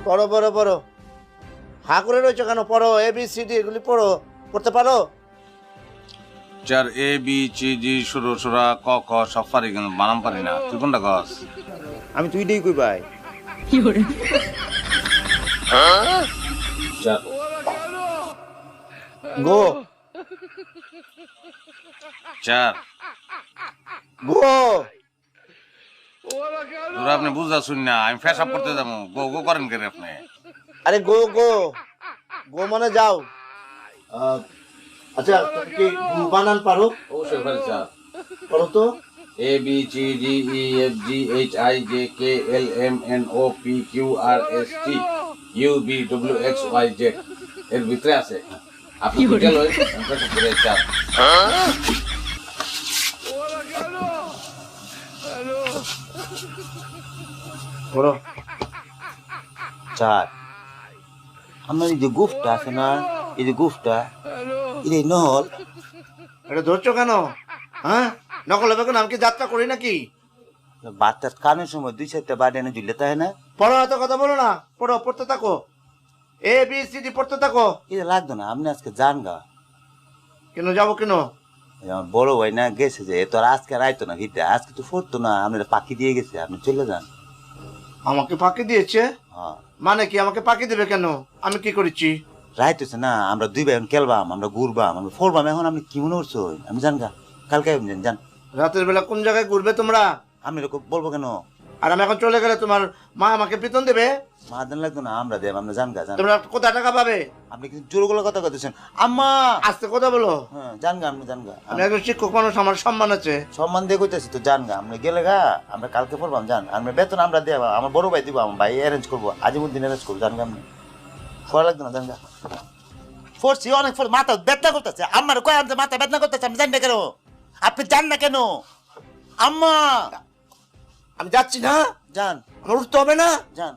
পড়ো পড়ো পড়ো, হা করে রয়েছো কেন? পড়ো, এ বি সি ডি এগুলি পড়ো, পড়তে পারো? চার এ বি সি ডি শুরু সুরা ক খ সব পারি কিন্তু বানাম পারি না। তুই কোনটা কস? আমি তুই দিই কই ভাই। চার গো চার গো তোরা আপনি বুঝা শুন না, আমি ফেসাব করতে যাবো। গো গো করেন কেন আপনি? আরে গো গো গো মানে যাও। আচ্ছা তুমি কি বানান পারো? অবশ্যই পারি স্যার। পড়ো তো। A B C D E F G H I J K L M N O P Q R S T U V W X Y Z এর ভিতরে আছে। আপনি গেল চার। পড়ো। চার আমার এই যে গুফটা আছে না, এই যে গুফটা এই নহল এটা ধরছো কেন? হ্যাঁ, নকল হবে কেন? আমি কি যাত্রা করি নাকি? বাচ্চার কানের সময় 2-4টা বাড়ি এনে ঝুলে তাই না, পড়ো, এত কথা বলো না, পড়ো, পড়তে থাকো, এ বি সি ডি পড়তে থাকো। এটা লাগতো না। আপনি আজকে যান গা, কেন যাবো কেন? আমার বড় ভাই না গেছে যে তো আর আজকে আর আইতো না ভিতরে, আজকে তো ফোরতো না, আপনার পাখি দিয়ে গেছে, আপনি চলে যান। আমাকে ফাঁকি দিয়েছে? হ্যাঁ মানে কি আমাকে ফাঁকি দেবে কেন? আমি কি করেছি? রাইত হচ্ছে না, আমরা দুই ভাই এখন খেলবাম, আমরা ঘুরবাম, আমরা ফোরবাম। এখন আপনি কি মনে করছো? আমি জান গা, কালকে যান। রাতের বেলা কোন জায়গায় ঘুরবে তোমরা? আমি এরকম বলবো কেন? আর আমি এখন চলে গেলে তোমার মা আমাকে বেতন দেবে? মা দেন লাগতো না, আমরা দেব, আমরা জান গা জান। তোমরা কোথায় টাকা পাবে? আপনি কিন্তু জোরগুলো কথা কইতেছেন আম্মা। আস্তে কথা বলো। হ্যাঁ জান গা, আপনি জান গা। আমি একজন শিক্ষক মানুষ, আমার সম্মান আছে। সম্মান দিয়ে কইতেছি তো, জান গা। আমরা গেলে গা, আমরা কালকে পড়বাম, জান। আমরা বেতন আমরা দেব, আমার বড় ভাই দিব, আমার ভাই অ্যারেঞ্জ করবো, আজিমুদ্দিন অ্যারেঞ্জ করবো, জান গা। আপনি ফোরা লাগতো না, জান গা। ফোরছি অনেক ফোর, মাথা বেদনা করতেছে। আমার কয় আমি মাথা বেদনা করতেছে, আমি জান না কেন? আপনি জান না কেন? আম্মা আমি যাচ্ছি না, জান, আমার উঠতে হবে না। জান।